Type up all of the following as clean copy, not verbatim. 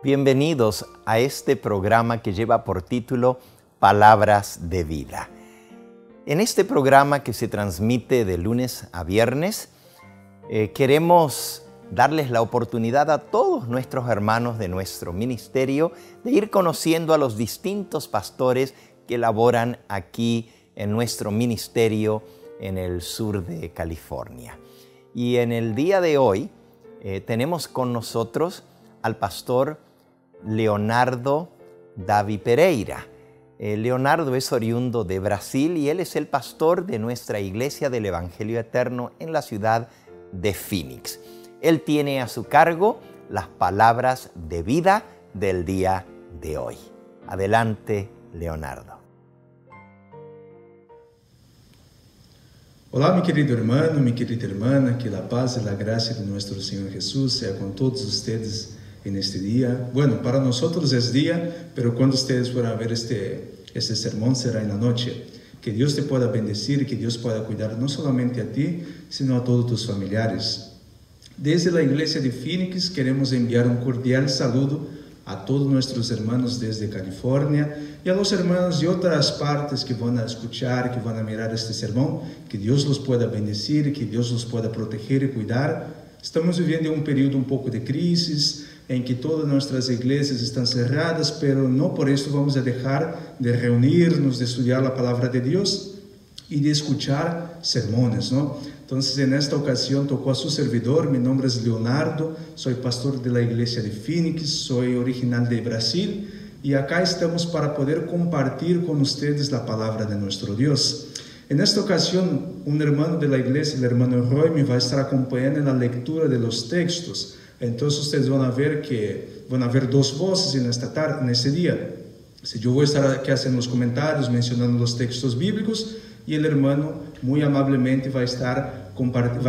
Bienvenidos a este programa que lleva por título Palabras de Vida. En este programa que se transmite de lunes a viernes, queremos darles la oportunidad a todos nuestros hermanos de nuestro ministerio de ir conociendo a los distintos pastores que laboran aquí en nuestro ministerio en el sur de California. Y en el día de hoy tenemos con nosotros al pastor Leonardo Davi Pereira. Leonardo es oriundo de Brasil y él es el pastor de nuestra Iglesia del Evangelio Eterno en la ciudad de Phoenix. Él tiene a su cargo las palabras de vida del día de hoy. Adelante, Leonardo. Olá, mi querido hermano, mi querida hermana, que la paz y la gracia de nuestro Señor Jesús sea con todos ustedes en este día. Bueno, para nosotros es día, pero cuando ustedes puedan ver este sermón será en la noche. Que Dios te pueda bendecir y que Dios pueda cuidar no solamente a ti, sino a todos tus familiares. Desde la Iglesia de Phoenix queremos enviar un cordial saludo a todos nuestros hermanos desde California y a los hermanos de otras partes que van a escuchar, que van a mirar este sermón. Que Dios los pueda bendecir y que Dios los pueda proteger y cuidar. Estamos viviendo un período un poco de crisis, en que todas nuestras iglesias están cerradas, pero no por eso vamos a dejar de reunirnos, de estudiar la palabra de Dios y de escuchar sermones, ¿no? Entonces, en esta ocasión tocó a su servidor. Mi nombre es Leonardo, soy pastor de la Iglesia de Phoenix, soy original de Brasil y acá estamos para poder compartir con ustedes la palabra de nuestro Dios. En esta ocasión, un hermano de la iglesia, el hermano Roy, me va a estar acompañando en la lectura de los textos. Entonces ustedes van a ver dos voces en esta tarde, en este día. Yo voy a estar aquí haciendo los comentarios, mencionando los textos bíblicos, y el hermano muy amablemente va a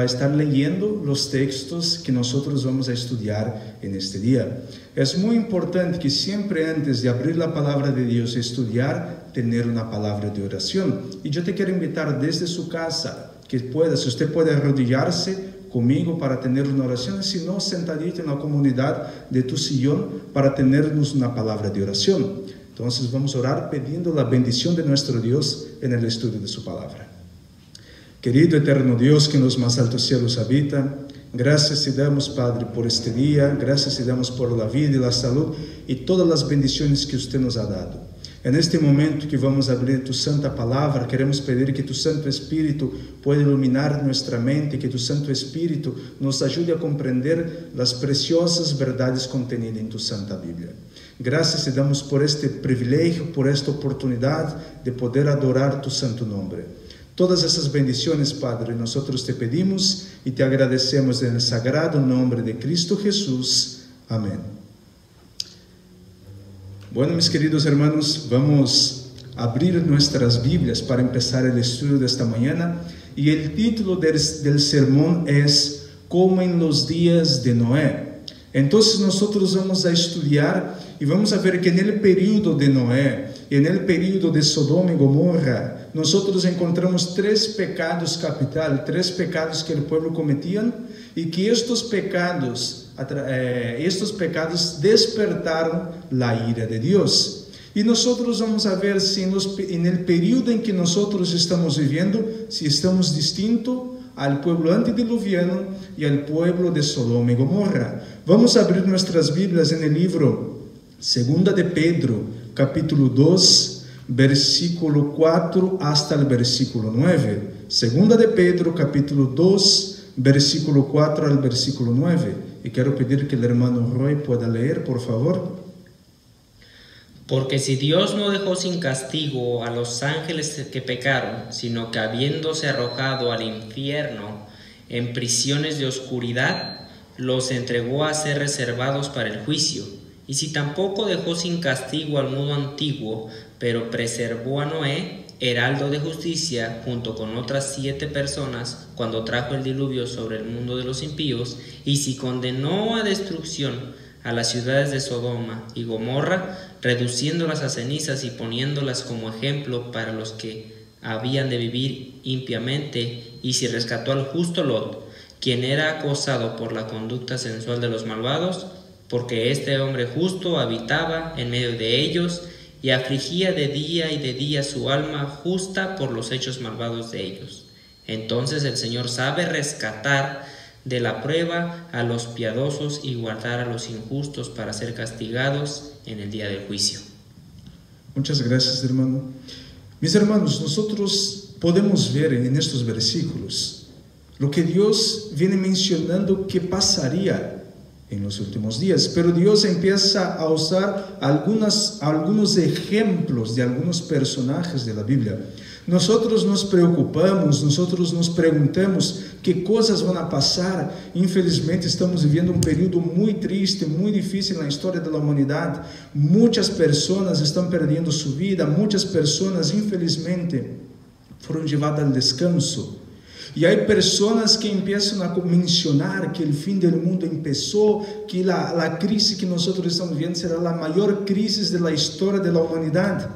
estar leyendo los textos que nosotros vamos a estudiar en este día. Es muy importante que siempre antes de abrir la palabra de Dios y estudiar, tener una palabra de oración. Y yo te quiero invitar desde su casa, que pueda, si usted puede arrodillarse conmigo para tener una oración, si no, sentadito en la comunidad de tu sillón para tenernos una palabra de oración. Entonces vamos a orar pidiendo la bendición de nuestro Dios en el estudio de su palabra. Querido eterno Dios que en los más altos cielos habita, gracias te damos, Padre, por este día, gracias te damos por la vida y la salud y todas las bendiciones que usted nos ha dado. En este momento que vamos a abrir tu santa palabra, queremos pedir que tu Santo Espíritu pueda iluminar nuestra mente, que tu Santo Espíritu nos ayude a comprender las preciosas verdades contenidas en tu Santa Biblia. Gracias te damos por este privilegio, por esta oportunidad de poder adorar tu santo nombre. Todas esas bendiciones, Padre, nosotros te pedimos y te agradecemos en el sagrado nombre de Cristo Jesús. Amén. Bueno, mis queridos hermanos, vamos a abrir nuestras Biblias para empezar el estudio de esta mañana. Y el título del sermón es Como en los días de Noé. Entonces nosotros vamos a estudiar y vamos a ver que en el período de Noé y en el período de Sodoma y Gomorra, nosotros encontramos tres pecados capital, tres pecados que el pueblo cometían y que estos pecados despertaron la ira de Dios. Y nosotros vamos a ver si en el periodo en que nosotros estamos viviendo, si estamos distintos al pueblo antediluviano y al pueblo de Sodoma y Gomorra. Vamos a abrir nuestras Biblias en el libro 2 de Pedro, capítulo 2, versículo 4 hasta el versículo 9. 2 de Pedro, capítulo 2, versículo 4 al versículo 9. Y quiero pedir que el hermano Roy pueda leer, por favor. Porque si Dios no dejó sin castigo a los ángeles que pecaron, sino que habiéndose arrojado al infierno en prisiones de oscuridad, los entregó a ser reservados para el juicio. Y si tampoco dejó sin castigo al mundo antiguo, pero preservó a Noé, heraldo de justicia, junto con otras 7 personas, cuando trajo el diluvio sobre el mundo de los impíos, y si condenó a destrucción a las ciudades de Sodoma y Gomorra, reduciéndolas a cenizas y poniéndolas como ejemplo para los que habían de vivir impiamente, y si rescató al justo Lot, quien era acosado por la conducta sensual de los malvados, porque este hombre justo habitaba en medio de ellos y afligía de día su alma justa por los hechos malvados de ellos. Entonces el Señor sabe rescatar de la prueba a los piadosos y guardar a los injustos para ser castigados en el día del juicio. Muchas gracias, hermano. Mis hermanos, nosotros podemos ver en estos versículos lo que Dios viene mencionando que pasaría en los últimos días, pero Dios empieza a usar algunos ejemplos de algunos personajes de la Biblia. Nosotros nos preocupamos, nosotros nos preguntamos qué cosas van a pasar. Infelizmente estamos viviendo un período muy triste, muy difícil en la historia de la humanidad. Muchas personas están perdiendo su vida, muchas personas infelizmente fueron llevadas al descanso. Y hay personas que empiezan a mencionar que el fin del mundo empezó, que la crisis que nosotros estamos viviendo será la mayor crisis de la historia de la humanidad.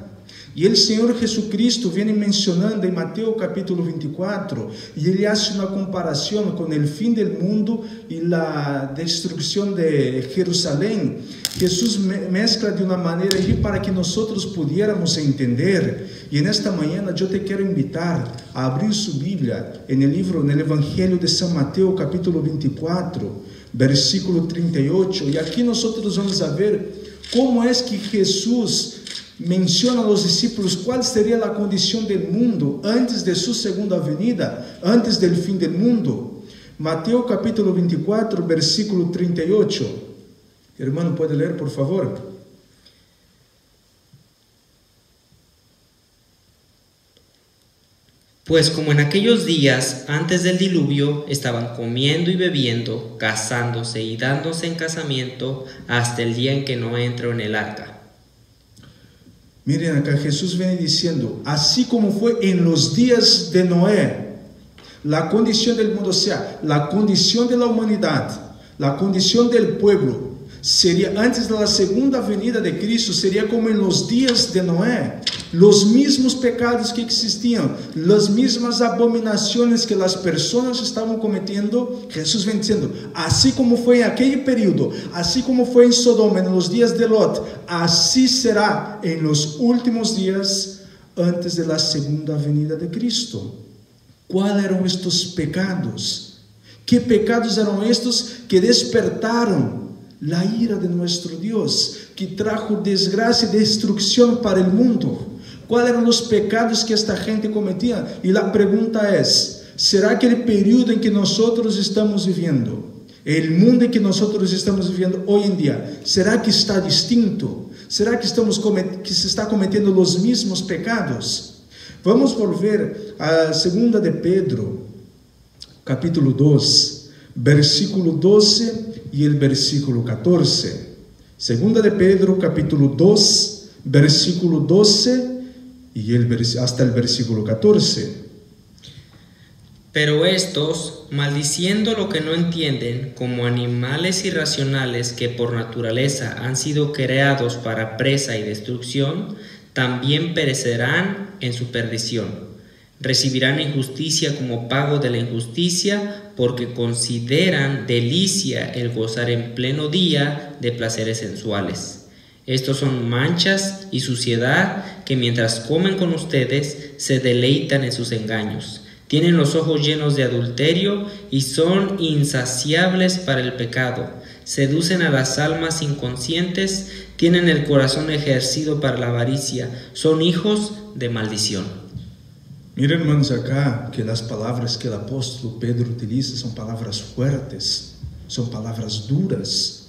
Y el Señor Jesucristo viene mencionando en Mateo capítulo 24, y Él hace una comparación con el fin del mundo y la destrucción de Jerusalén. Jesús mezcla de una manera allí para que nosotros pudiéramos entender. Y en esta mañana yo te quiero invitar a abrir su Biblia en el Evangelio de San Mateo capítulo 24, versículo 38. Y aquí nosotros vamos a ver cómo es que Jesús menciona a los discípulos cuál sería la condición del mundo antes de su segunda venida, antes del fin del mundo. Mateo capítulo 24, versículo 38. Hermano, ¿puede leer, por favor? Pues como en aquellos días antes del diluvio estaban comiendo y bebiendo, casándose y dándose en casamiento hasta el día en que Noé entró en el arca. Miren acá, Jesús viene diciendo, así como fue en los días de Noé, la condición del mundo, o sea, la condición de la humanidad, la condición del pueblo, sería antes de la segunda venida de Cristo, sería como en los días de Noé. Los mismos pecados que existían, las mismas abominaciones que las personas estaban cometiendo, Jesús viene diciendo, así como fue en aquel periodo, así como fue en Sodoma en los días de Lot, así será en los últimos días antes de la segunda venida de Cristo. ¿Cuáles eran estos pecados? ¿Qué pecados eran estos que despertaron la ira de nuestro Dios, que trajo desgracia y destrucción para el mundo? ¿Cuáles eran los pecados que esta gente cometía? Y la pregunta es, ¿será que el periodo en que nosotros estamos viviendo, el mundo en que nosotros estamos viviendo hoy en día, será que está distinto? ¿Será que se está cometiendo los mismos pecados? Vamos volver a 2 de Pedro, capítulo 2, versículo 12 y el versículo 14. 2 de Pedro, capítulo 2, versículo 12 y hasta el versículo 14. Pero estos, maldiciendo lo que no entienden, como animales irracionales que por naturaleza han sido creados para presa y destrucción, también perecerán en su perdición. Recibirán injusticia como pago de la injusticia, porque consideran delicia el gozar en pleno día de placeres sensuales. Estos son manchas y suciedad que mientras comen con ustedes se deleitan en sus engaños. Tienen los ojos llenos de adulterio y son insaciables para el pecado. Seducen a las almas inconscientes, tienen el corazón ejercido para la avaricia, son hijos de maldición. Miren, hermanos, acá que las palabras que el apóstolo Pedro utiliza son palabras fuertes, son palabras duras.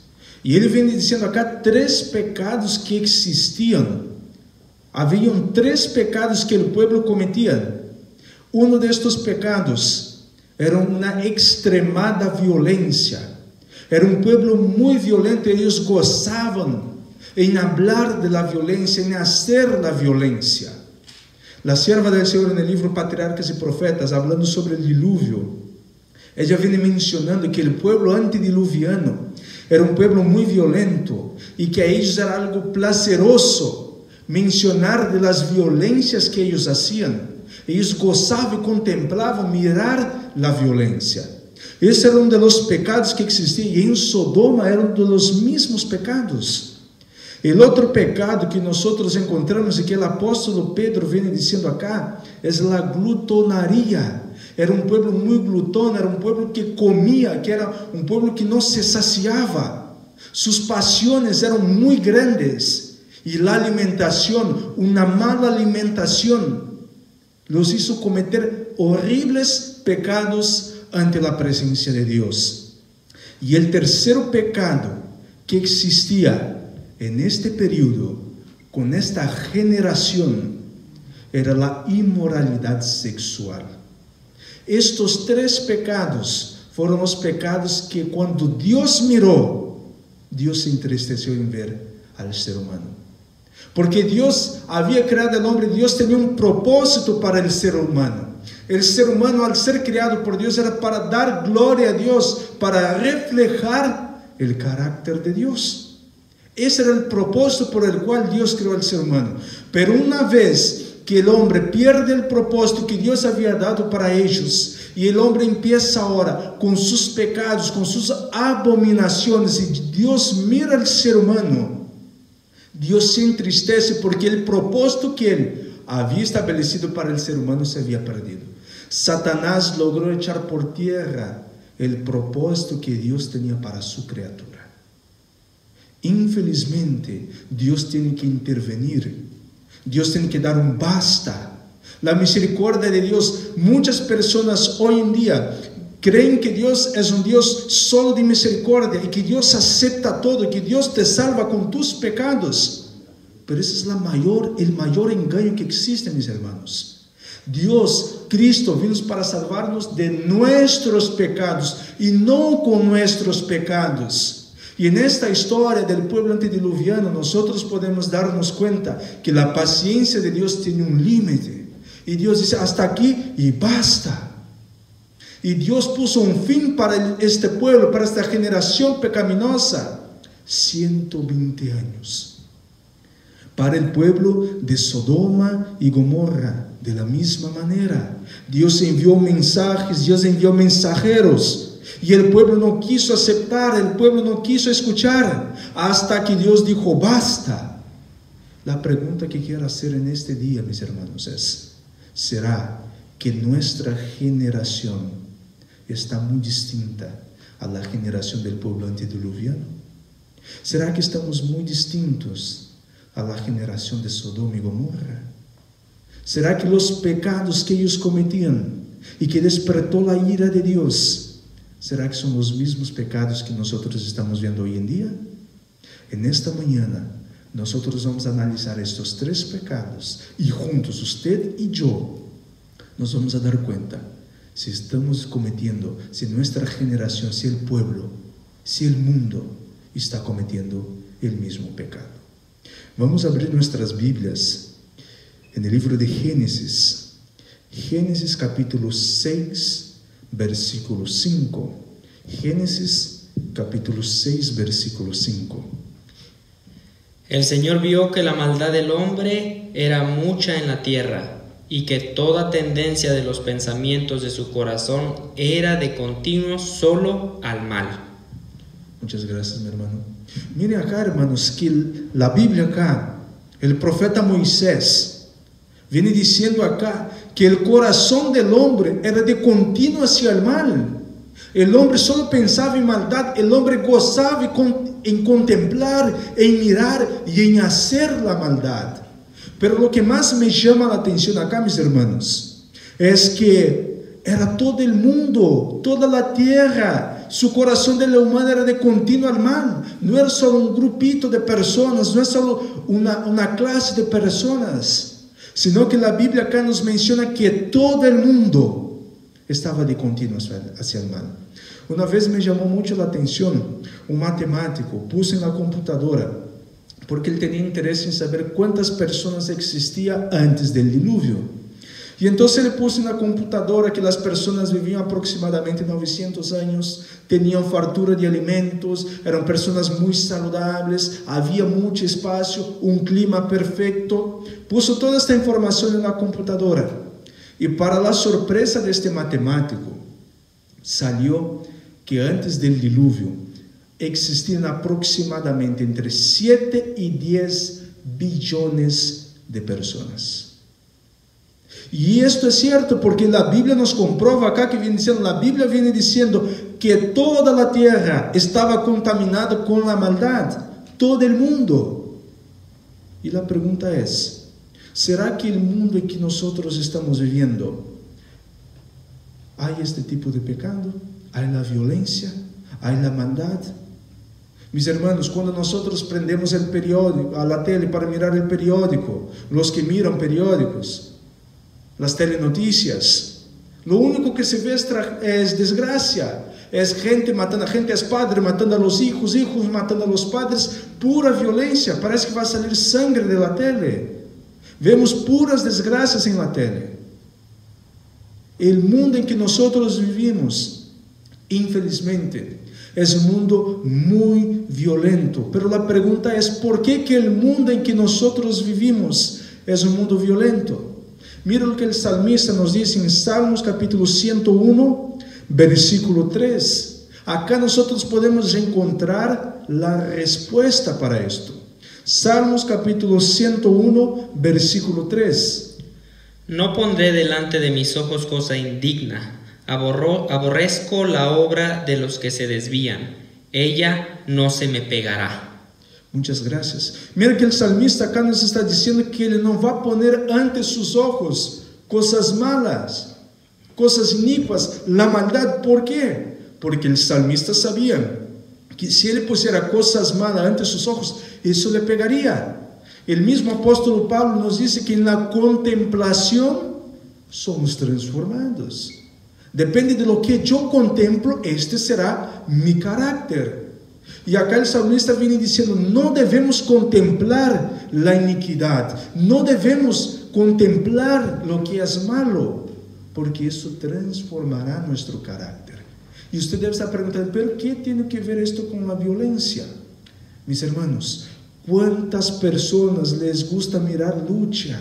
Y él viene diciendo acá 3 pecados que existían. Habían 3 pecados que el pueblo cometía. Uno de estos pecados era una extremada violencia. Era un pueblo muy violento. Ellos gozaban en hablar de la violencia, en hacer la violencia. La sierva del Señor en el libro Patriarcas y Profetas, hablando sobre el diluvio, ella viene mencionando que el pueblo antediluviano era un pueblo muy violento y que a ellos era algo placeroso mencionar de las violencias que ellos hacían. Ellos gozaban y contemplaban mirar la violencia. Esse era um dos pecados que existia, e em Sodoma era um dos mesmos pecados. O outro pecado que nós encontramos e que o apóstolo Pedro vem dizendo acá é a glutonaria. Era um povo muito glutão, era um povo que comia, que era um povo que não se saciava. Suas paixões eram muito grandes e a alimentação, uma mala alimentação, los hizo cometer horribles pecados ante a presença de Deus. E o terceiro pecado que existia en este período, com esta geração, era a imoralidade sexual. Estes três pecados foram os pecados que, quando Deus mirou, Deus se entristeceu em ver ao ser humano. Porque Deus havia criado o homem, Deus tinha um propósito para o ser humano. O ser humano, ao ser criado por Deus, era para dar glória a Deus, para reflejar o caráter de Deus. Esse era o propósito por el qual Deus criou o ser humano. Pero uma vez que o homem perde o propósito que Deus havia dado para eles, e o homem empieza agora com seus pecados, com suas abominações, e Deus mira o ser humano, Deus se entristece porque o propósito que Ele havia estabelecido para o ser humano se havia perdido. Satanás logrou echar por terra o propósito que Deus tinha para sua criatura. Infelizmente, Deus tem que intervenir. Deus tem que dar um basta. A misericórdia de Deus, muitas pessoas hoje em dia creem que Deus é um Deus solo de misericórdia e que Deus aceita todo, que Deus te salva com tus pecados. Pero esse é o maior engano que existe, mis hermanos. Deus, Cristo, vino para salvar-nos de nossos pecados e não com nossos pecados. E nesta história do povo antediluviano, nós podemos darnos conta que a paciência de Deus tem um limite. E Deus disse, hasta aqui e basta. E Deus puso um fim para este povo, para esta geração pecaminosa, 120 anos. Para o povo de Sodoma e Gomorra, de la mesma maneira. Deus enviou mensagens, Deus enviou mensageiros. E o povo não quiso aceitar, o povo não quiso escuchar, hasta que Deus dijo, basta. A pergunta que quero fazer neste dia, mis hermanos, é: será que nossa geração está muito distinta a la geração do povo antediluviano? Será que estamos muito distintos a la geração de Sodoma e Gomorra? Será que os pecados que eles cometiam e que despertou a ira de Deus, será que são os mesmos pecados que nós estamos vendo hoje em dia? E nesta manhã, nós vamos analisar estes três pecados e juntos, você e eu, nós vamos a dar conta se estamos cometendo, se nossa geração, se o povo, se o mundo está cometendo o mesmo pecado. Vamos abrir nossas Bíblias no livro de Gênesis, Gênesis capítulo 6, versículo 5. Génesis capítulo 6, versículo 5. El Señor vio que la maldad del hombre era mucha en la tierra, y que toda tendencia de los pensamientos de su corazón era de continuo solo al mal. Muchas gracias, mi hermano. Miren acá, hermanos, que la Biblia acá, el profeta Moisés, viene diciendo acá que el corazón del hombre era de continuo hacia el mal. El hombre solo pensaba en maldad, el hombre gozaba en contemplar, en mirar y en hacer la maldad. Pero lo que más me llama la atención acá, mis hermanos, es que era todo el mundo, toda la tierra, su corazón de la humana era de continuo al mal. No era solo un grupito de personas, no es solo una clase de personas, sino que la Biblia acá nos menciona que todo el mundo estaba de continuo hacia el mal. Una vez me llamó mucho la atención un matemático, puse en la computadora, porque ele tinha interesse em saber quantas pessoas existiam antes do dilúvio. E então ele pôs na computadora que as pessoas viviam aproximadamente 900 anos, tinham fartura de alimentos, eram pessoas muito saudáveis, havia muito espaço, um clima perfeito. Puso toda esta informação na computadora. E para a surpresa deste matemático, salió que antes del diluvio existían aproximadamente entre 7 y 10 billones de personas. Y esto es cierto porque la Biblia nos comprueba acá que viene diciendo, la Biblia viene diciendo que toda la tierra estaba contaminada con la maldad, todo el mundo. Y la pregunta es, ¿será que el mundo en que nosotros estamos viviendo hay este tipo de pecado? ¿Hay la violencia? ¿Hay la maldad? Mis hermanos, cuando nosotros prendemos el periódico, a la tele para mirar el periódico, los que miran periódicos, las telenoticias, lo único que se ve es desgracia, es gente matando a gente, es padre matando a los hijos, hijos matando a los padres, pura violencia, parece que va a salir sangre de la tele. Vemos puras desgracias en la tele. El mundo en que nosotros vivimos, infelizmente, es un mundo muy violento. Pero la pregunta es, ¿por qué que el mundo en que nosotros vivimos es un mundo violento? Mira lo que el salmista nos dice en Salmos capítulo 101, versículo 3. Acá nosotros podemos encontrar la respuesta para esto. Salmos capítulo 101, versículo 3. No pondré delante de mis ojos cosa indigna. Aborrezco la obra de los que se desvían. Ella no se me pegará. Muchas gracias. Mira que el salmista acá nos está diciendo que él no va a poner ante sus ojos cosas malas, cosas inicuas, la maldad. ¿Por qué? Porque el salmista sabía que si él pusiera cosas malas ante sus ojos, eso le pegaría. El mismo apóstol Pablo nos dice que en la contemplación somos transformados. Depende de lo que yo contemplo, este será mi carácter. Y acá el salmista viene diciendo, no debemos contemplar la iniquidad, no debemos contemplar lo que es malo, porque eso transformará nuestro carácter. Y usted debe estar preguntando, ¿pero qué tiene que ver esto con la violencia? Mis hermanos, ¿cuántas personas les gusta mirar lucha?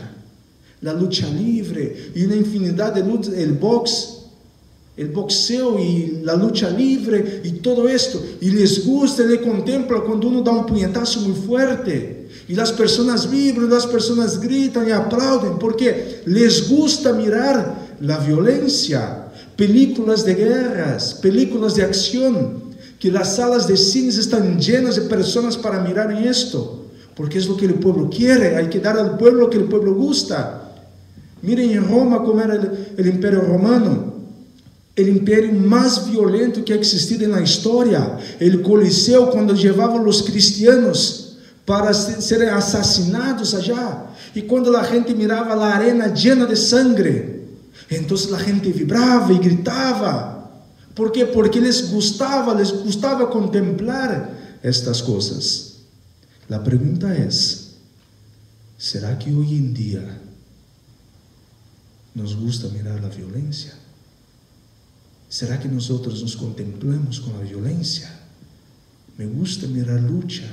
La lucha libre y una infinidad de luchas, el boxeo y la lucha libre y todo esto, y les gusta, les contempla cuando uno da un puñetazo muy fuerte y las personas vibran, las personas gritan y aplauden porque les gusta mirar la violencia, películas de guerras, películas de acción, que las salas de cines están llenas de personas para mirar en esto, porque es lo que el pueblo quiere. Hay que dar al pueblo lo que el pueblo gusta. Miren en Roma cómo era el imperio romano, el imperio más violento que ha existido en la historia. El Coliseo, cuando llevaban a los cristianos para ser asesinados allá, y cuando la gente miraba la arena llena de sangre, entonces la gente vibraba y gritaba. ¿Por qué? Porque les gustaba contemplar estas cosas. La pregunta es, ¿será que hoy en día nos gusta mirar la violencia? ¿Será que nosotros nos contemplamos con la violencia? Me gusta mirar lucha,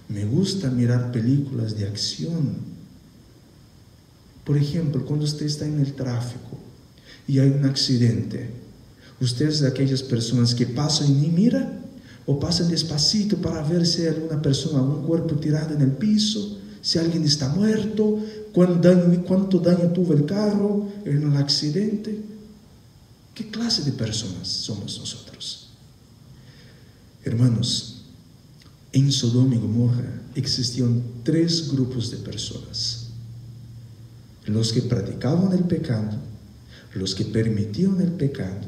me gusta mirar películas de acción. Por ejemplo, cuando usted está en el tráfico y hay un accidente, usted es de aquellas personas que pasan y ni mira, o pasan despacito para ver si hay alguna persona, algún cuerpo tirado en el piso, si alguien está muerto, cuánto daño tuvo el carro en el accidente. ¿Qué clase de personas somos nosotros? Hermanos, en Sodoma y Gomorra existían 3 grupos de personas: los que practicaban el pecado, los que permitían el pecado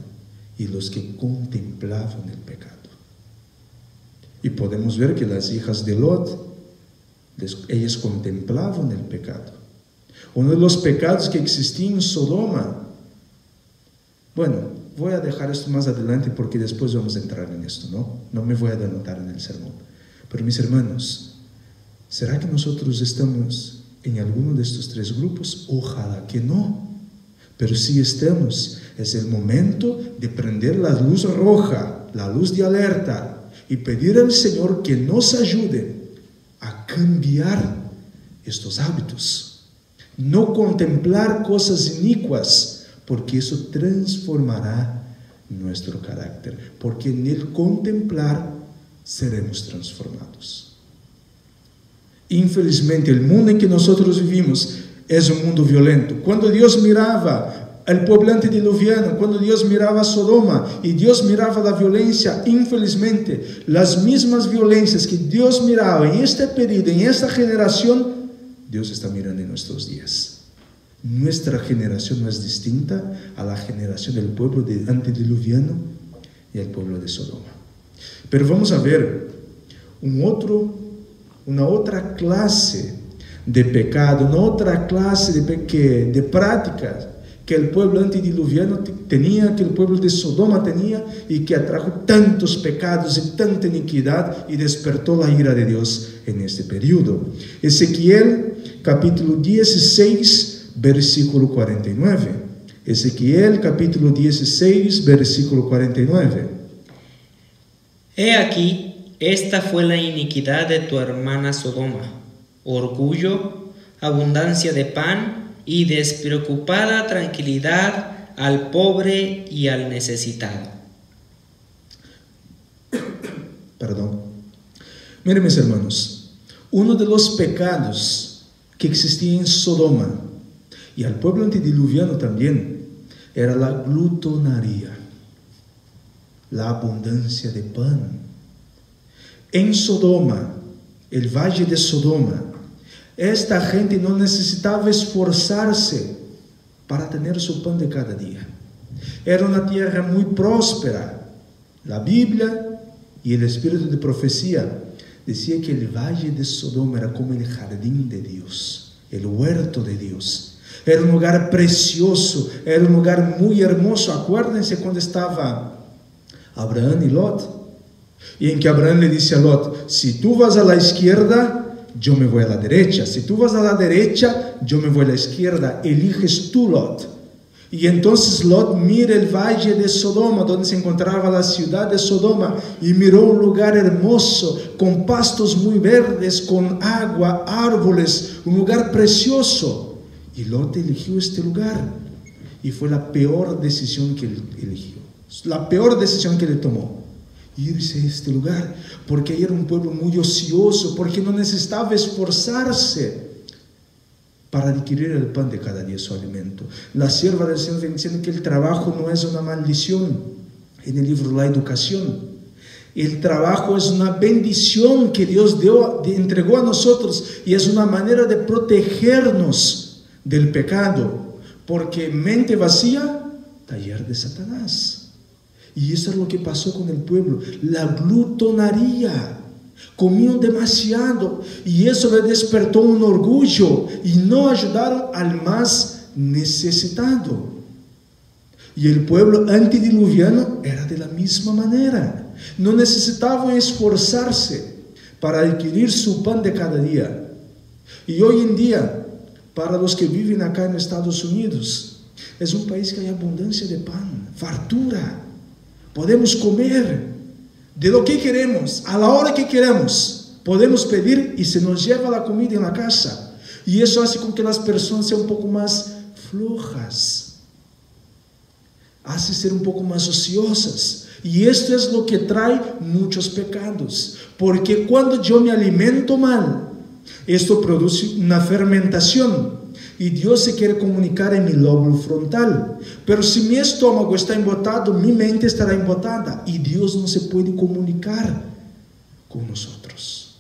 y los que contemplaban el pecado. Y podemos ver que las hijas de Lot, ellas contemplaban el pecado. Uno de los pecados que existía en Sodoma, bueno, voy a dejar esto más adelante porque después vamos a entrar en esto, no me voy a adelantar en el sermón. Pero mis hermanos, ¿será que nosotros estamos en alguno de estos 3 grupos? Ojalá que no. Pero si estamos, es el momento de prender la luz roja, la luz de alerta, y pedir al Señor que nos ayude a cambiar estos hábitos. No contemplar cosas inicuas, porque eso transformará nuestro carácter, porque en el contemplar seremos transformados. Infelizmente, el mundo en que nosotros vivimos es un mundo violento. Cuando Dios miraba al pueblo antediluviano, cuando Dios miraba a Sodoma y Dios miraba la violencia, infelizmente, las mismas violencias que Dios miraba en este periodo, en esta generación, Dios está mirando en nuestros días. Nuestra generación no es distinta a la generación del pueblo antediluviano y el pueblo de Sodoma. Pero vamos a ver una otra clase de pecado, una otra clase de prácticas que el pueblo antediluviano tenía, que el pueblo de Sodoma tenía, y que atrajo tantos pecados y tanta iniquidad y despertó la ira de Dios en este periodo. Ezequiel capítulo 16, versículo 49. Ezequiel capítulo 16, versículo 49. He aquí, esta fue la iniquidad de tu hermana Sodoma: orgullo, abundancia de pan y despreocupada tranquilidad al pobre y al necesitado. Perdón. Miren, mis hermanos, uno de los pecados que existía en Sodoma y al pueblo antediluviano también era la glutonaria, la abundancia de pan. En Sodoma, el valle de Sodoma, esta gente no necesitaba esforzarse para tener su pan de cada día. Era una tierra muy próspera. La Biblia y el espíritu de profecía decía que el valle de Sodoma era como el jardín de Dios, el huerto de Dios. Era un lugar precioso, era un lugar muy hermoso. Acuérdense cuando estaba Abraham y Lot, y en que Abraham le dice a Lot: si tú vas a la izquierda, yo me voy a la derecha. Si tú vas a la derecha, yo me voy a la izquierda. Eliges tú, Lot. Y entonces Lot mira el valle de Sodoma, donde se encontraba la ciudad de Sodoma, y miró un lugar hermoso, con pastos muy verdes, con agua, árboles, un lugar precioso. Y Lot eligió este lugar. Y fue la peor decisión que él eligió, la peor decisión que él tomó: irse a este lugar, porque era un pueblo muy ocioso, porque no necesitaba esforzarse para adquirir el pan de cada día, su alimento. La sierva del Señor viene diciendo que el trabajo no es una maldición. En el libro La Educación, el trabajo es una bendición que Dios entregó a nosotros, y es una manera de protegernos del pecado, porque mente vacía, taller de Satanás. Y eso es lo que pasó con el pueblo, la glutonaria. Comían demasiado y eso le despertó un orgullo y no ayudaron al más necesitado. Y el pueblo antediluviano era de la misma manera. No necesitaban esforzarse para adquirir su pan de cada día. Y hoy en día, para los que viven acá en Estados Unidos, es un país que hay abundancia de pan, fartura. Podemos comer de lo que queremos, a la hora que queremos. Podemos pedir y se nos lleva la comida en la casa. Y eso hace con que las personas sean un poco más flojas, hace ser un poco más ociosas. Y esto es lo que trae muchos pecados, porque cuando yo me alimento mal, esto produce una fermentación. Y Dios se quiere comunicar en mi lóbulo frontal. Pero si mi estómago está embotado, mi mente estará embotada. Y Dios no se puede comunicar con nosotros.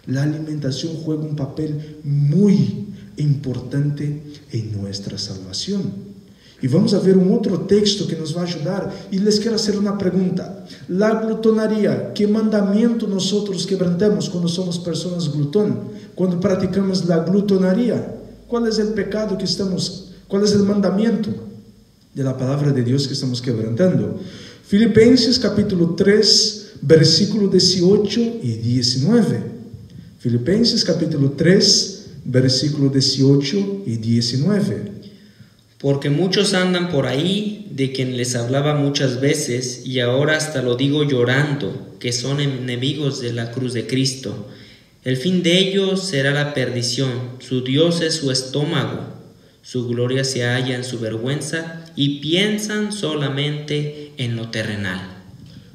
La alimentación juega un papel muy importante en nuestra salvación. Y vamos a ver un otro texto que nos va a ayudar. Y les quiero hacer una pregunta. La glutonaria, ¿qué mandamiento nosotros quebrantamos cuando somos personas glutón? Cuando practicamos la glutonaria, ¿cuál es el pecado que cuál es el mandamiento de la palabra de Dios que estamos quebrantando? Filipenses capítulo 3, versículo 18 y 19. Filipenses capítulo 3, versículo 18 y 19. Porque muchos andan por ahí, de quien les hablaba muchas veces, y ahora hasta lo digo llorando, que son enemigos de la cruz de Cristo. El fin de ellos será la perdición, su Dios es su estómago, su gloria se halla en su vergüenza, y piensan solamente en lo terrenal.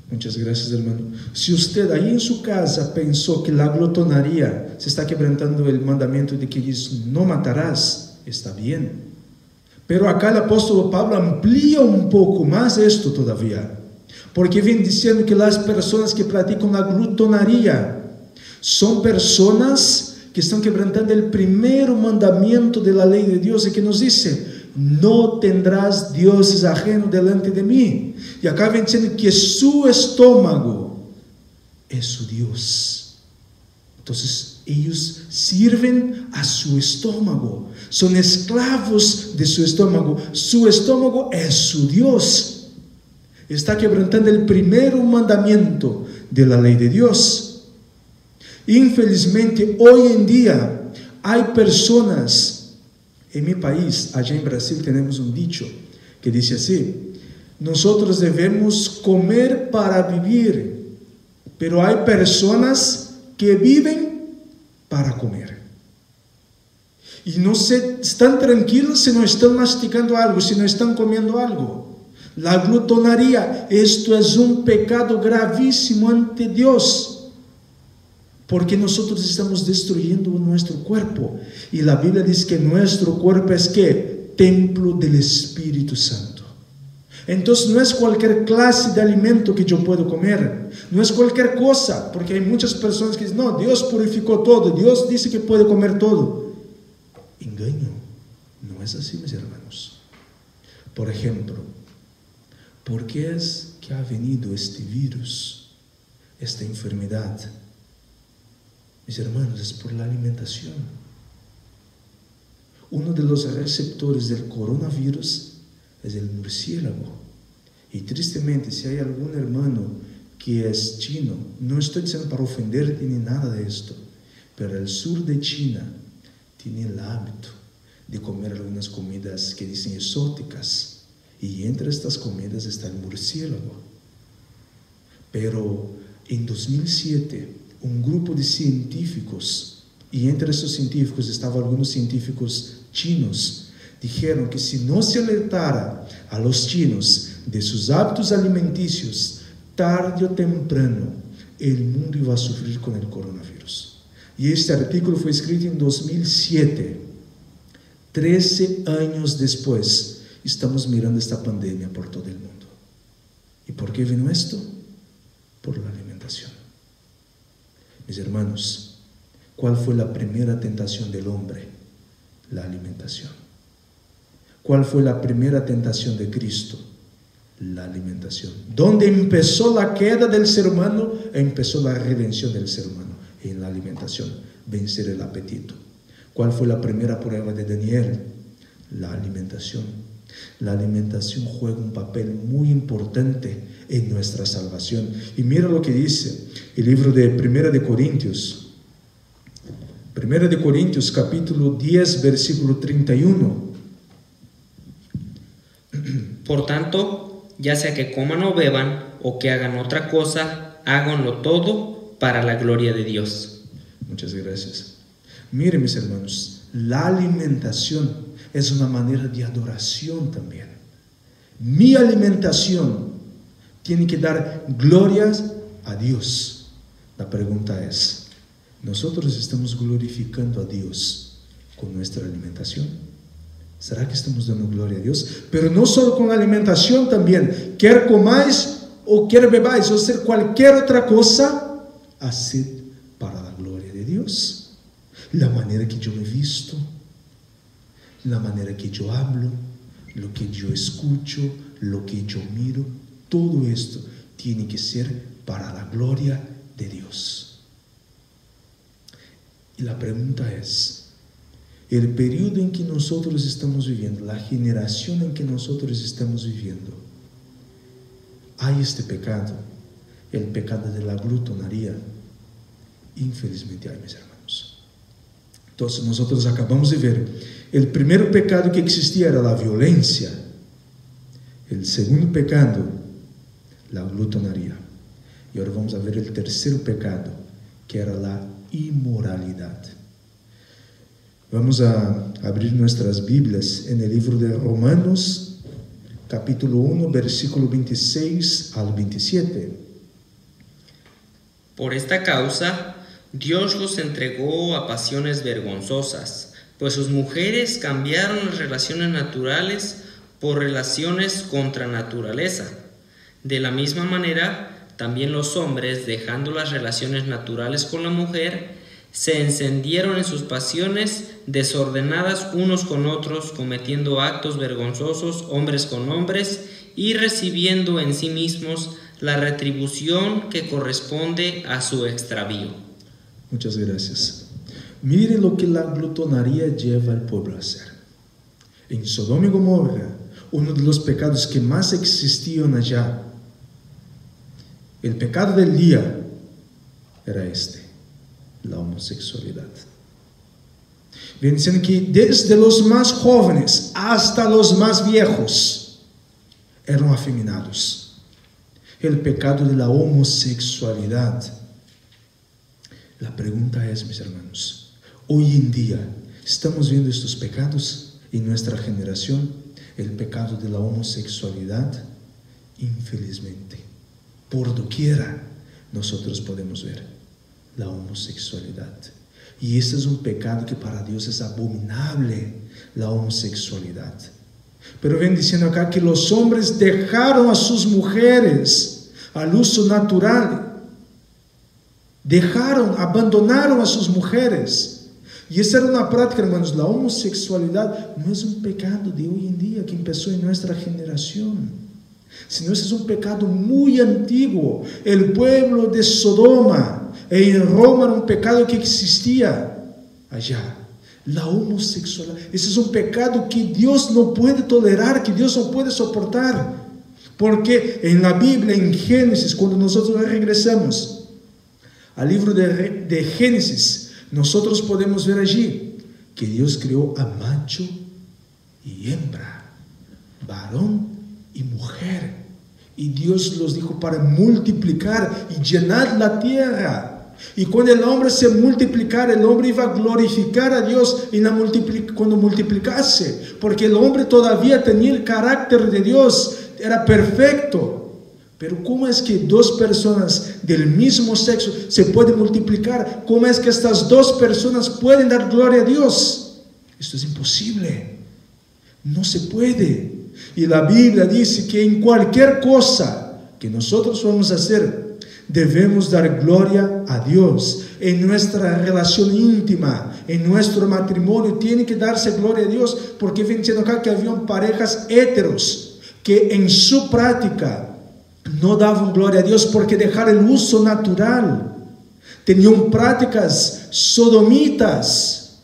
Muchas gracias, hermano. Si usted ahí en su casa pensó que la glotonaría se está quebrantando el mandamiento de que dice no matarás, está bien. Pero acá el apóstol Pablo amplía un poco más esto todavía, porque viene diciendo que las personas que practican la glotonaría son personas que están quebrantando el primer mandamiento de la ley de Dios, y que nos dice: no tendrás dioses ajenos delante de mí. Y acá viene diciendo que su estómago es su Dios. Entonces ellos sirven a su estómago, son esclavos de su estómago. Su estómago es su Dios. Está quebrantando el primer mandamiento de la ley de Dios. Infelizmente hoy en día hay personas. En mi país, allá en Brasil, tenemos un dicho que dice así: nosotros debemos comer para vivir, pero hay personas que viven para comer. Y no están tranquilos si no están masticando algo, si no están comiendo algo. La glotonaría, esto es un pecado gravísimo ante Dios, porque nosotros estamos destruyendo nuestro cuerpo. Y la Biblia dice que nuestro cuerpo es ¿qué? Templo del Espíritu Santo. Entonces no es cualquier clase de alimento que yo puedo comer, no es cualquier cosa, porque hay muchas personas que dicen: no, Dios purificó todo, Dios dice que puede comer todo. Engaño, no es así, mis hermanos. Por ejemplo, ¿por qué es que ha venido este virus, esta enfermedad? Mis hermanos, es por la alimentación. Uno de los receptores del coronavirus es el murciélago. Y tristemente, si hay algún hermano que es chino, no estoy diciendo para ofenderte ni nada de esto, pero el sur de China tiene el hábito de comer algunas comidas que dicen exóticas, y entre estas comidas está el murciélago. Pero en 2007, un grupo de científicos, y entre esos científicos estaban algunos científicos chinos, dijeron que si no se alertara a los chinos de sus hábitos alimenticios, tarde o temprano el mundo iba a sufrir con el coronavirus. Y este artículo fue escrito en 2007. 13 años después estamos mirando esta pandemia por todo el mundo. ¿Y por qué vino esto? Por la alimentación. Mis hermanos, ¿cuál fue la primera tentación del hombre? La alimentación. ¿Cuál fue la primera tentación de Cristo? La alimentación. ¿Dónde empezó la queda del ser humano? Empezó la redención del ser humano en la alimentación, vencer el apetito. ¿Cuál fue la primera prueba de Daniel? La alimentación. La alimentación juega un papel muy importante en nuestra salvación. Y mira lo que dice el libro de 1 de Corintios. 1 de Corintios capítulo 10 versículo 31. Por tanto, ya sea que coman o beban o que hagan otra cosa, háganlo todo para la gloria de Dios. Muchas gracias. Miren, mis hermanos, la alimentación es una manera de adoración también. Mi alimentación tiene que dar glorias a Dios. La pregunta es: ¿nosotros estamos glorificando a Dios con nuestra alimentación? ¿Será que estamos dando gloria a Dios? Pero no solo con la alimentación también. Quer comáis o quer bebáis, o hacer cualquier otra cosa, haced para la gloria de Dios. La manera que yo me visto, la manera que yo hablo, lo que yo escucho, lo que yo miro, todo esto tiene que ser para la gloria de Dios. Y la pregunta es: el periodo en que nosotros estamos viviendo, la generación en que nosotros estamos viviendo, hay este pecado, el pecado de la glutonaría. Infelizmente hay, mis hermanos. Entonces nosotros acabamos de ver, el primer pecado que existía era la violencia. El segundo pecado, la glutonaría. Y ahora vamos a ver el tercer pecado, que era la inmoralidad. Vamos a abrir nuestras Biblias en el libro de Romanos, capítulo 1, versículo 26 al 27. Por esta causa, Dios los entregó a pasiones vergonzosas, pues sus mujeres cambiaron las relaciones naturales por relaciones contra naturaleza. De la misma manera, también los hombres, dejando las relaciones naturales con la mujer, se encendieron en sus pasiones desordenadas unos con otros, cometiendo actos vergonzosos hombres con hombres y recibiendo en sí mismos la retribución que corresponde a su extravío. Muchas gracias. Mire lo que la glutonaria lleva al pueblo a hacer. En Sodoma y Gomorra, uno de los pecados que más existían allá, el pecado del día era la homosexualidad. Viene diciendo que desde los más jóvenes hasta los más viejos eran afeminados. El pecado de la homosexualidad. La pregunta es, mis hermanos, hoy en día, ¿estamos viendo estos pecados en nuestra generación? El pecado de la homosexualidad, infelizmente, por doquiera nosotros podemos ver la homosexualidad. Y este es un pecado que para Dios es abominable, la homosexualidad. Pero ven diciendo acá que los hombres dejaron a sus mujeres al uso natural. Abandonaron a sus mujeres. Y esa era una práctica, hermanos. La homosexualidad no es un pecado de hoy en día que empezó en nuestra generación, sino ese es un pecado muy antiguo. El pueblo de Sodoma en Roma era un pecado que existía allá. La homosexualidad, ese es un pecado que Dios no puede tolerar, que Dios no puede soportar. Porque en la Biblia, en Génesis, cuando nosotros regresamos al libro de Génesis, nosotros podemos ver allí que Dios creó a macho y hembra, varón y mujer. Y Dios los dijo para multiplicar y llenar la tierra. Y cuando el hombre se multiplicara, el hombre iba a glorificar a Dios cuando multiplicase. Porque el hombre todavía tenía el carácter de Dios, era perfecto. Pero ¿cómo es que dos personas del mismo sexo se pueden multiplicar? ¿Cómo es que estas dos personas pueden dar gloria a Dios? Esto es imposible. No se puede. Y la Biblia dice que en cualquier cosa que nosotros vamos a hacer, debemos dar gloria a Dios. En nuestra relación íntima, en nuestro matrimonio, tiene que darse gloria a Dios. Porque ven diciendo acá que habían parejas heteros que en su práctica no daban gloria a Dios porque dejaron el uso natural. Tenían prácticas sodomitas.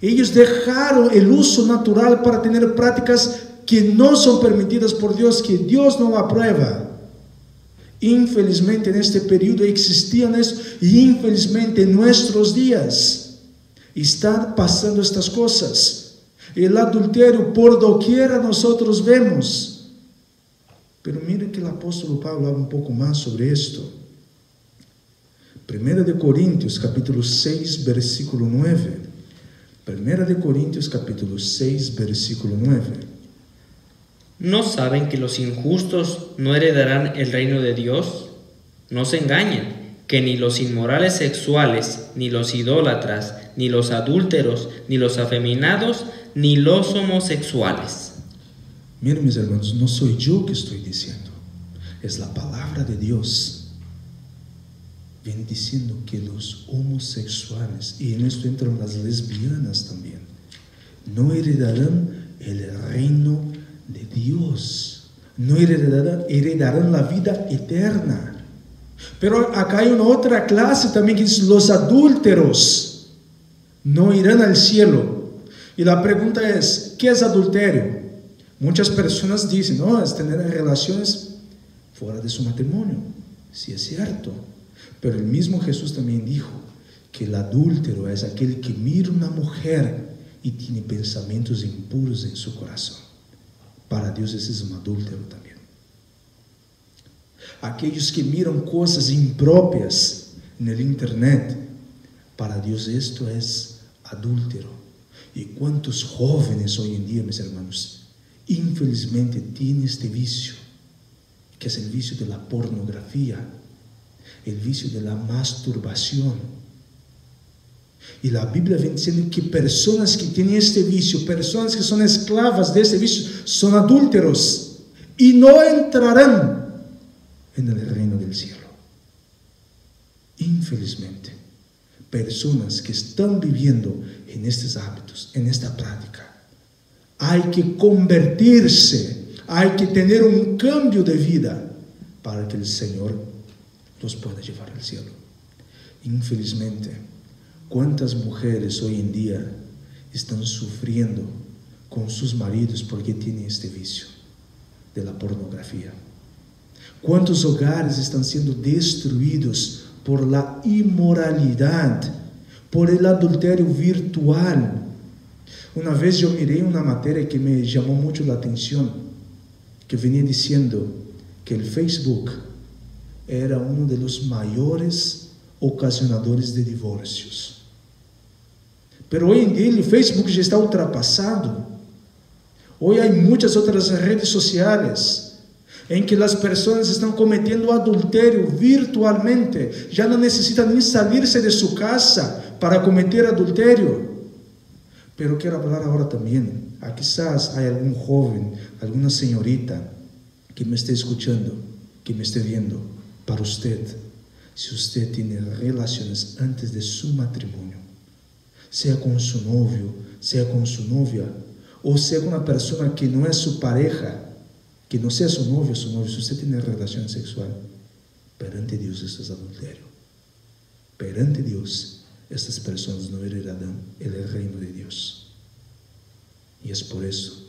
Ellos dejaron el uso natural para tener prácticas que no son permitidas por Dios, que Dios no aprueba. Infelizmente en este periodo existían eso, y infelizmente en nuestros días están pasando estas cosas. El adulterio por doquiera nosotros vemos. Pero mire que el apóstol Pablo habla un poco más sobre esto. 1 de Corintios capítulo 6 versículo 9. 1 de Corintios capítulo 6 versículo 9. ¿No saben que los injustos no heredarán el reino de Dios? No se engañen, que ni los inmorales sexuales, ni los idólatras, ni los adúlteros, ni los afeminados, ni los homosexuales. Miren, mis hermanos, no soy yo que estoy diciendo, es la palabra de Dios. Viene diciendo que los homosexuales, y en esto entran las lesbianas también, no heredarán el reino de Dios, no heredarán la vida eterna. Pero acá hay una otra clase también que dice: los adúlteros no irán al cielo. Y la pregunta es, ¿qué es adulterio? Muchas personas dicen, no, es tener relaciones fuera de su matrimonio. Sí, es cierto. Pero el mismo Jesús también dijo que el adúltero es aquel que mira una mujer y tiene pensamientos impuros en su corazón. Para Dios ese es un adúltero también. Aquellos que miran cosas impropias en el internet, para Dios esto es adúltero. Y cuántos jóvenes hoy en día, mis hermanos, infelizmente tiene este vicio, que es el vicio de la pornografía, el vicio de la masturbación. Y la Biblia viene diciendo que personas que tienen este vicio, personas que son esclavas de este vicio, son adúlteros y no entrarán en el reino del cielo. Infelizmente, personas que están viviendo en estos hábitos, en esta práctica, hay que convertirse, hay que tener un cambio de vida para que el Señor los pueda llevar al cielo. Infelizmente, ¿cuántas mujeres hoy en día están sufriendo con sus maridos porque tienen este vicio de la pornografía? ¿Cuántos hogares están siendo destruidos por la inmoralidad, por el adulterio virtual? Una vez yo miré una materia que me llamó mucho la atención, que venía diciendo que el Facebook era uno de los mayores ocasionadores de divorcios. Pero hoy en día el Facebook ya está ultrapasado. Hoy hay muchas otras redes sociales en que las personas están cometiendo adulterio virtualmente. Ya no necesitan ni salirse de su casa para cometer adulterio. Pero quiero hablar ahora también, quizás hay algún joven, alguna señorita que me esté escuchando, que me esté viendo. Para usted, si usted tiene relaciones antes de su matrimonio, sea con su novio, sea con su novia, o sea con una persona que no es su pareja, que no sea su novio, si usted tiene relación sexual, perante Dios esto es adulterio. Perante Dios, estas personas no heredarán el reino de Dios. Y es por eso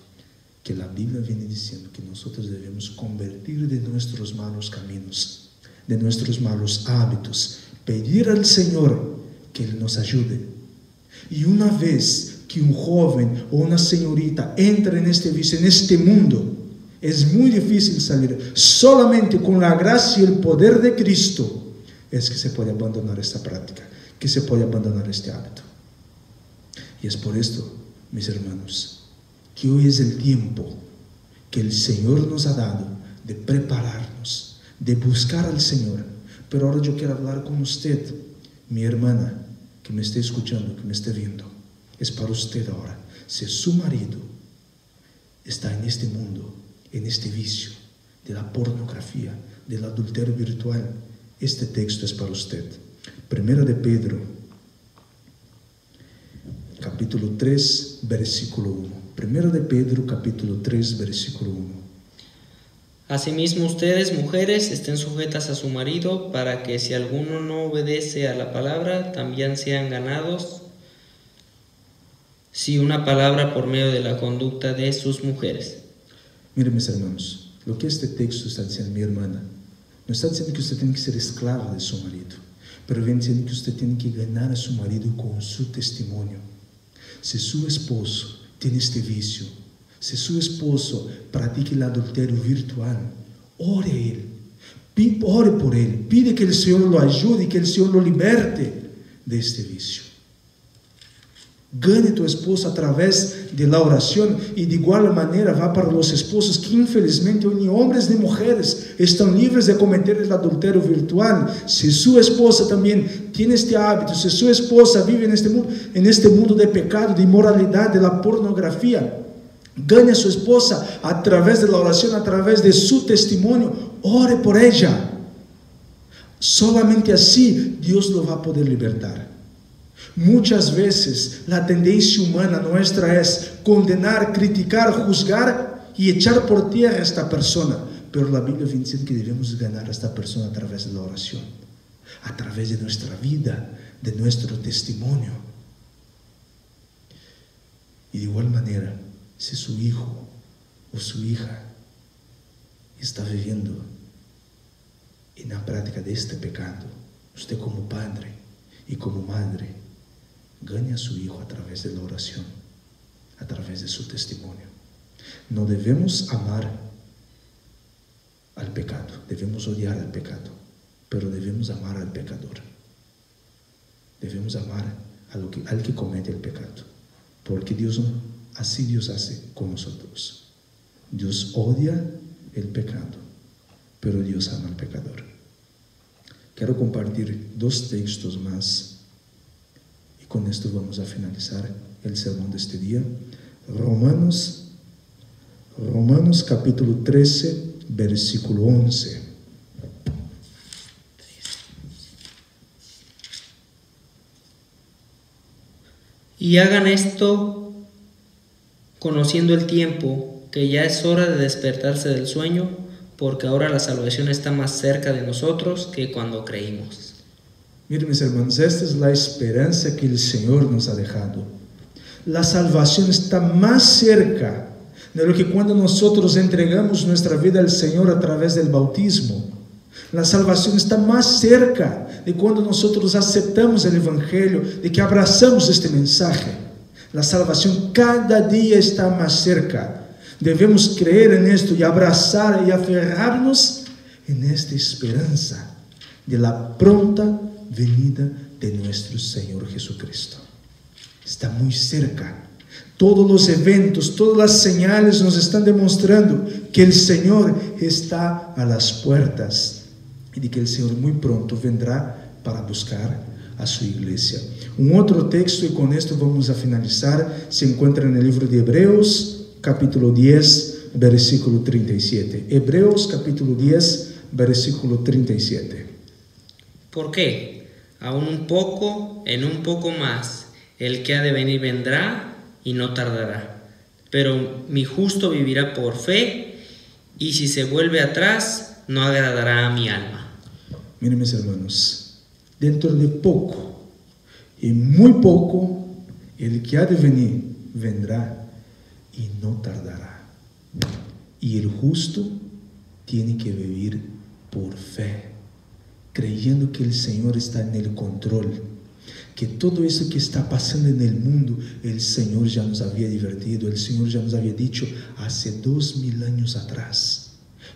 que la Biblia viene diciendo que nosotros debemos convertir de nuestros malos caminos, de nuestros malos hábitos, pedir al Señor que Él nos ayude. Y una vez que un joven o una señorita entra en este vicio, en este mundo, es muy difícil salir. Solamente con la gracia y el poder de Cristo es que se puede abandonar esta práctica, que se puede abandonar este hábito. Y es por esto, mis hermanos, que hoy es el tiempo que el Señor nos ha dado de prepararnos, de buscar al Señor. Pero ahora yo quiero hablar con usted, mi hermana, que me esté escuchando, que me esté viendo. Es para usted ahora. Si su marido está en este mundo, en este vicio de la pornografía, del adulterio virtual, este texto es para usted. Primera de Pedro, capítulo 3, versículo 1. Primera de Pedro, capítulo 3, versículo 1. Asimismo ustedes, mujeres, estén sujetas a su marido, para que si alguno no obedece a la palabra, también sean ganados, si una palabra por medio de la conducta de sus mujeres. Miren, mis hermanos, lo que este texto está diciendo, mi hermana, no está diciendo que usted tiene que ser esclava de su marido, pero viene diciendo que usted tiene que ganar a su marido con su testimonio. Si su esposo tiene este vicio, si su esposo practica el adulterio virtual, ore por él, pide que el Señor lo ayude, que el Señor lo liberte de este vicio. Gane tu esposo a través de la oración, y de igual manera va para los esposos que infelizmente hoy ni hombres ni mujeres están libres de cometer el adulterio virtual. Si su esposa también tiene este hábito, si su esposa vive en este mundo de pecado, de inmoralidad, de la pornografía, gane a su esposa a través de la oración, a través de su testimonio. Ore por ella. Solamente así Dios lo va a poder libertar. Muchas veces la tendencia humana nuestra es condenar, criticar, juzgar y echar por tierra a esta persona. Pero la Biblia viene diciendo que debemos ganar a esta persona a través de la oración, a través de nuestra vida, de nuestro testimonio. Y de igual manera, si su hijo o su hija está viviendo en la práctica de este pecado, usted como padre y como madre, gane a su hijo a través de la oración, a través de su testimonio. No debemos amar al pecado, debemos odiar al pecado, pero debemos amar al pecador. Debemos amar al que comete el pecado, porque así Dios hace con nosotros. Dios odia el pecado, pero Dios ama al pecador. Quiero compartir 2 textos más y con esto vamos a finalizar el sermón de este día. Romanos capítulo 13, versículo 11. Y hagan esto conociendo el tiempo, que ya es hora de despertarse del sueño, porque ahora la salvación está más cerca de nosotros que cuando creímos. Miren, mis hermanos, esta es la esperanza que el Señor nos ha dejado. La salvación está más cerca de lo que cuando nosotros entregamos nuestra vida al Señor a través del bautismo. La salvación está más cerca de cuando nosotros aceptamos el Evangelio, de que abrazamos este mensaje. La salvación cada día está más cerca. Debemos creer en esto y abrazar y aferrarnos en esta esperanza de la pronta venida de nuestro Señor Jesucristo. Está muy cerca. Todos los eventos, todas las señales nos están demostrando que el Señor está a las puertas y de que el Señor muy pronto vendrá para buscar a su iglesia. Un otro texto, y con esto vamos a finalizar, se encuentra en el libro de Hebreos, capítulo 10, versículo 37. Hebreos, capítulo 10, versículo 37. ¿Por qué? Aún un poco, en un poco más, el que ha de venir vendrá y no tardará. Pero mi justo vivirá por fe, y si se vuelve atrás, no agradará a mi alma. Miren, mis hermanos, dentro de poco, y muy poco, el que ha de venir vendrá y no tardará. Y el justo tiene que vivir por fe, creyendo que el Señor está en el control, que todo eso que está pasando en el mundo, el Señor ya nos había advertido, el Señor ya nos había dicho hace 2000 años atrás.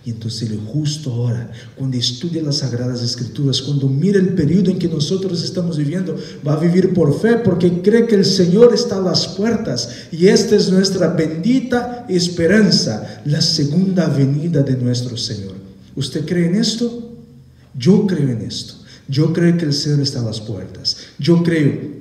Y entonces el justo ahora, cuando estudia las Sagradas Escrituras, cuando mira el periodo en que nosotros estamos viviendo, va a vivir por fe, porque cree que el Señor está a las puertas. Y esta es nuestra bendita esperanza, la segunda venida de nuestro Señor. ¿Usted cree en esto? Yo creo en esto. Yo creo que el Señor está a las puertas. Yo creo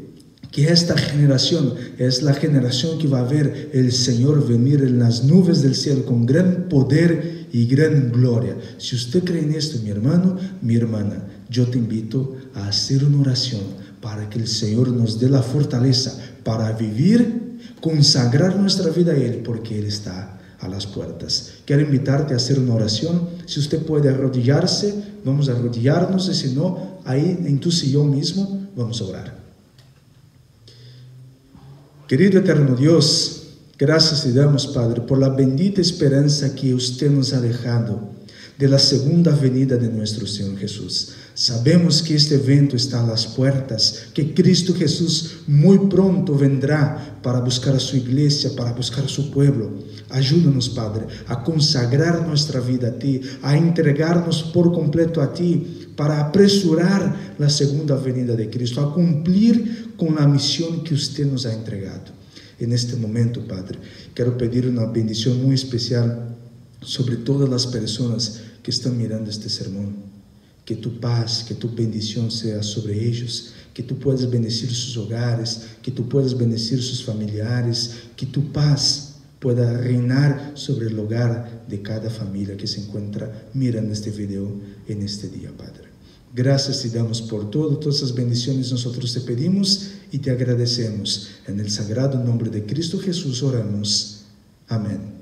que esta generación es la generación que va a ver el Señor venir en las nubes del cielo con gran poder y gran gloria. Si usted cree en esto, mi hermano, mi hermana, yo te invito a hacer una oración para que el Señor nos dé la fortaleza para vivir, consagrar nuestra vida a Él, porque Él está a las puertas. Quiero invitarte a hacer una oración. Si usted puede arrodillarse, vamos a arrodillarnos, y si no, ahí en tu sillón mismo, vamos a orar. Querido eterno Dios, gracias te damos, Padre, por la bendita esperanza que usted nos ha dejado de la segunda venida de nuestro Señor Jesús. Sabemos que este evento está a las puertas, que Cristo Jesús muy pronto vendrá para buscar a su iglesia, para buscar a su pueblo. Ayúdanos, Padre, a consagrar nuestra vida a ti, a entregarnos por completo a ti, para apresurar la segunda venida de Cristo, a cumplir con la misión que usted nos ha entregado. En este momento, Padre, quiero pedir una bendición muy especial sobre todas las personas que están mirando este sermón. Que tu paz, que tu bendición sea sobre ellos, que tú puedas bendecir sus hogares, que tú puedas bendecir sus familiares, que tu paz pueda reinar sobre el hogar de cada familia que se encuentra mirando este video en este día, Padre. Gracias te damos por todo, todas esas bendiciones nosotros te pedimos y te agradecemos. En el sagrado nombre de Cristo Jesús oramos. Amén.